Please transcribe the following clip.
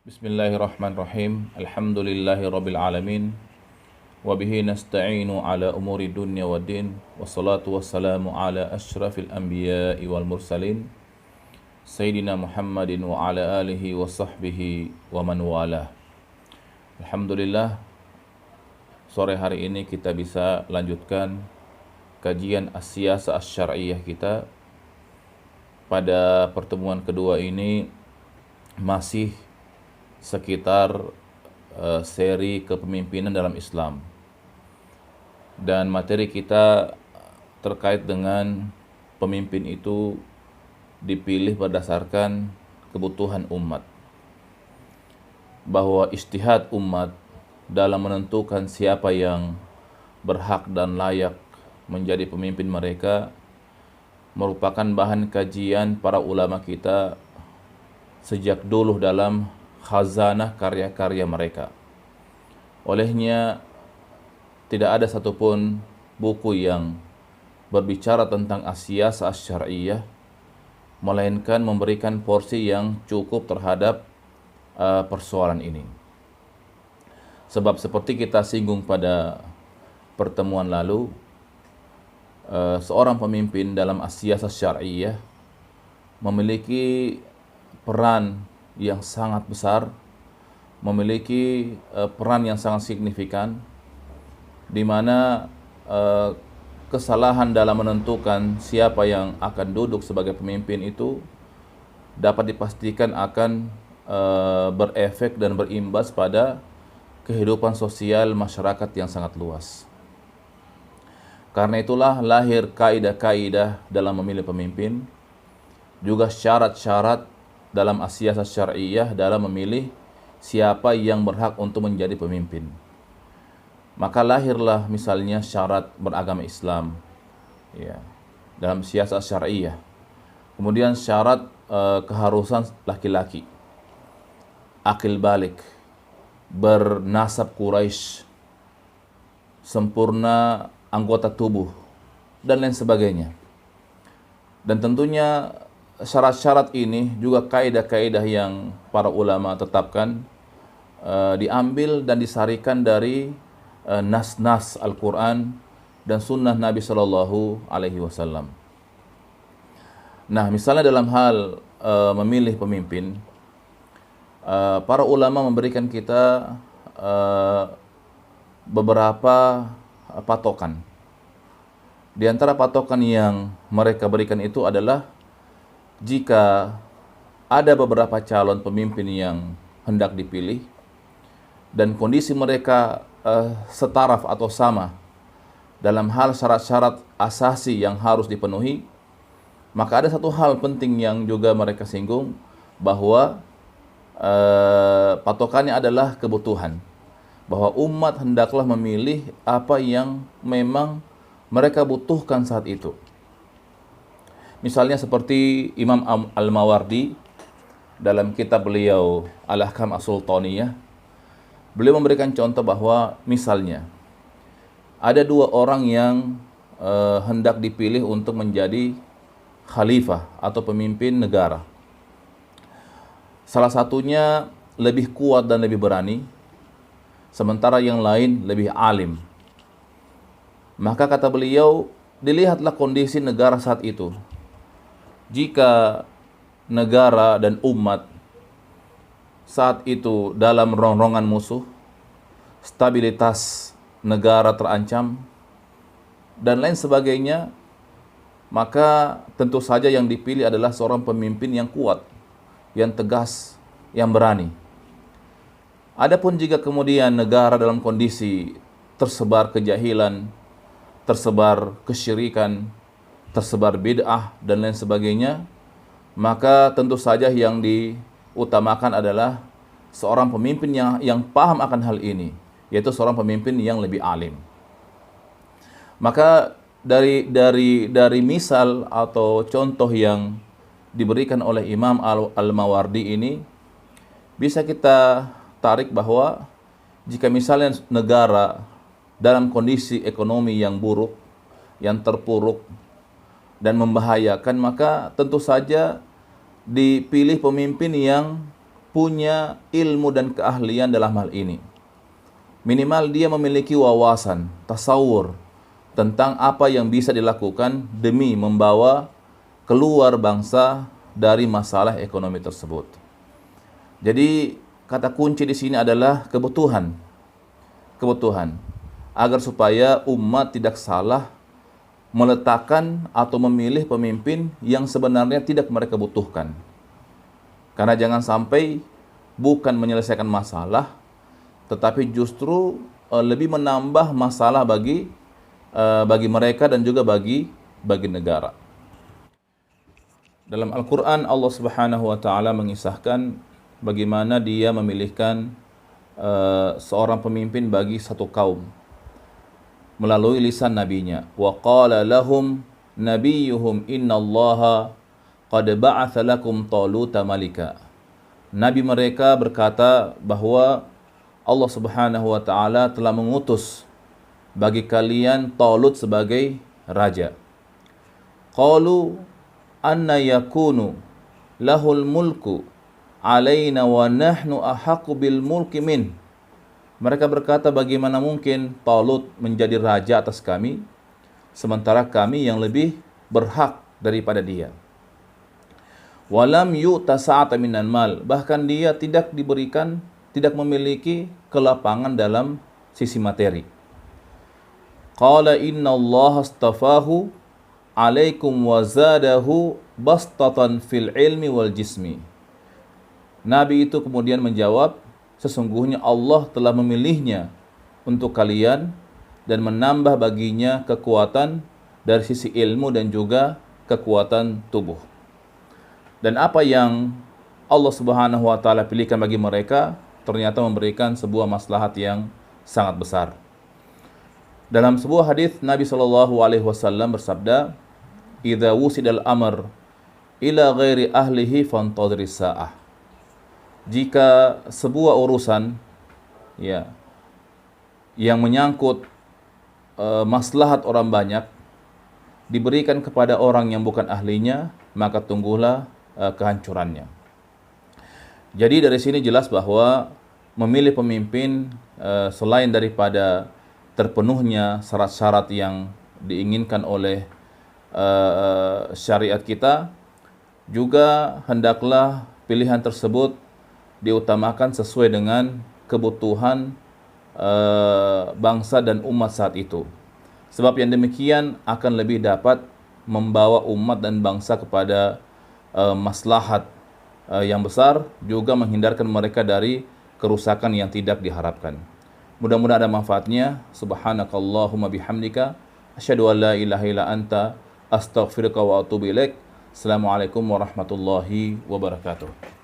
Bismillahirrahmanirrahim. Alhamdulillahirabbil alamin. Wa bihi nasta'inu ala umuri dunya waddin. Wassalatu wassalamu ala asyrafil anbiya'i wal mursalin. Sayyidina Muhammadin wa ala alihi wa sahbihi wa man walah. Alhamdulillah, sore hari ini kita bisa lanjutkan kajian as-siyasah asy-syar'iyyah kita. Pada pertemuan kedua ini masih sekitar seri kepemimpinan dalam Islam, dan materi kita terkait dengan pemimpin itu dipilih berdasarkan kebutuhan umat, bahwa ijtihad umat dalam menentukan siapa yang berhak dan layak menjadi pemimpin mereka merupakan bahan kajian para ulama kita sejak dulu dalam khazanah karya-karya mereka. Olehnya tidak ada satupun buku yang berbicara tentang as-siyasah asy-syar'iyyah melainkan memberikan porsi yang cukup terhadap persoalan ini. Sebab seperti kita singgung pada pertemuan lalu, seorang pemimpin dalam as-siyasah asy-syar'iyyah memiliki peran yang sangat besar, memiliki peran yang sangat signifikan, di mana kesalahan dalam menentukan siapa yang akan duduk sebagai pemimpin itu dapat dipastikan akan berefek dan berimbas pada kehidupan sosial masyarakat yang sangat luas. Karena itulah lahir kaidah-kaidah dalam memilih pemimpin, juga syarat-syarat dalam as-siyasah syar'iyyah dalam memilih siapa yang berhak untuk menjadi pemimpin. Maka lahirlah misalnya syarat beragama Islam, ya, dalam siyasah syar'iyyah. Kemudian syarat keharusan laki-laki, akil balik, bernasab Quraisy, sempurna anggota tubuh, dan lain sebagainya. Dan tentunya syarat-syarat ini juga kaidah-kaidah yang para ulama tetapkan diambil dan disarikan dari nas-nas Al-Quran dan sunnah Nabi Shallallahu Alaihi Wasallam. Nah, misalnya dalam hal memilih pemimpin, para ulama memberikan kita beberapa patokan. Di antara patokan yang mereka berikan itu adalah jika ada beberapa calon pemimpin yang hendak dipilih dan kondisi mereka setaraf atau sama dalam hal syarat-syarat asasi yang harus dipenuhi, maka ada satu hal penting yang juga mereka singgung, bahwa patokannya adalah kebutuhan, bahwa umat hendaklah memilih apa yang memang mereka butuhkan saat itu. Misalnya seperti Imam Al-Mawardi dalam kitab beliau Al-Ahkam As-Sultaniyah, beliau memberikan contoh bahwa misalnya ada dua orang yang hendak dipilih untuk menjadi khalifah atau pemimpin negara. Salah satunya lebih kuat dan lebih berani, sementara yang lain lebih alim. Maka kata beliau, dilihatlah kondisi negara saat itu. Jika negara dan umat saat itu dalam rongrongan musuh, stabilitas negara terancam, dan lain sebagainya, maka tentu saja yang dipilih adalah seorang pemimpin yang kuat, yang tegas, yang berani. Adapun jika kemudian negara dalam kondisi tersebar kejahilan, tersebar kesyirikan, tersebar bid'ah, dan lain sebagainya, maka tentu saja yang diutamakan adalah seorang pemimpin yang paham akan hal ini, yaitu seorang pemimpin yang lebih alim. Maka dari misal atau contoh yang diberikan oleh Imam Al-Mawardi ini, bisa kita tarik bahwa jika misalnya negara dalam kondisi ekonomi yang buruk, yang terpuruk dan membahayakan, maka tentu saja dipilih pemimpin yang punya ilmu dan keahlian dalam hal ini. Minimal dia memiliki wawasan, tasawur tentang apa yang bisa dilakukan demi membawa keluar bangsa dari masalah ekonomi tersebut. Jadi kata kunci di sini adalah kebutuhan. Kebutuhan agar supaya umat tidak salah meletakkan atau memilih pemimpin yang sebenarnya tidak mereka butuhkan. Karena jangan sampai bukan menyelesaikan masalah, tetapi justru lebih menambah masalah bagi mereka dan juga bagi negara. Dalam Al-Quran Allah Subhanahu wa Ta'ala mengisahkan bagaimana Dia memilihkan seorang pemimpin bagi satu kaum melalui lisan nabinya. Wa qala lahum nabiyuhum innallaha qad ba'atha lakum Taluta malika. Nabi mereka berkata bahwa Allah Subhanahu wa Ta'ala telah mengutus bagi kalian Talut sebagai raja. Qalu anna yakunu lahul mulku alaina wa nahnu ahaqqu bil mulki min. Mereka berkata, bagaimana mungkin Talut menjadi raja atas kami, sementara kami yang lebih berhak daripada dia. Walam yu'ta sa'atan minal mal. Bahkan dia tidak memiliki kelapangan dalam sisi materi. Qala inna Allah astafahu alaikum wa zadahu bastatan fil ilmi wal jismi. Nabi itu kemudian menjawab, sesungguhnya Allah telah memilihnya untuk kalian dan menambah baginya kekuatan dari sisi ilmu dan juga kekuatan tubuh. Dan apa yang Allah Subhanahu wa Ta'ala pilihkan bagi mereka ternyata memberikan sebuah maslahat yang sangat besar. Dalam sebuah hadis Nabi SAW bersabda, "Idza wusidal amr ila ghairi ahlihi fantadhiris sa'ah." Jika sebuah urusan yang menyangkut maslahat orang banyak diberikan kepada orang yang bukan ahlinya, maka tunggulah kehancurannya. Jadi dari sini jelas bahwa memilih pemimpin selain daripada terpenuhnya syarat-syarat yang diinginkan oleh syariat kita, juga hendaklah pilihan tersebut diutamakan sesuai dengan kebutuhan bangsa dan umat saat itu. Sebab yang demikian akan lebih dapat membawa umat dan bangsa kepada maslahat yang besar, juga menghindarkan mereka dari kerusakan yang tidak diharapkan. Mudah-mudahan ada manfaatnya. Subhanakallahumma bihamdika asyhadu an la ilaha illa anta astaghfiruka wa atubu ilaik. Assalamualaikum warahmatullahi wabarakatuh.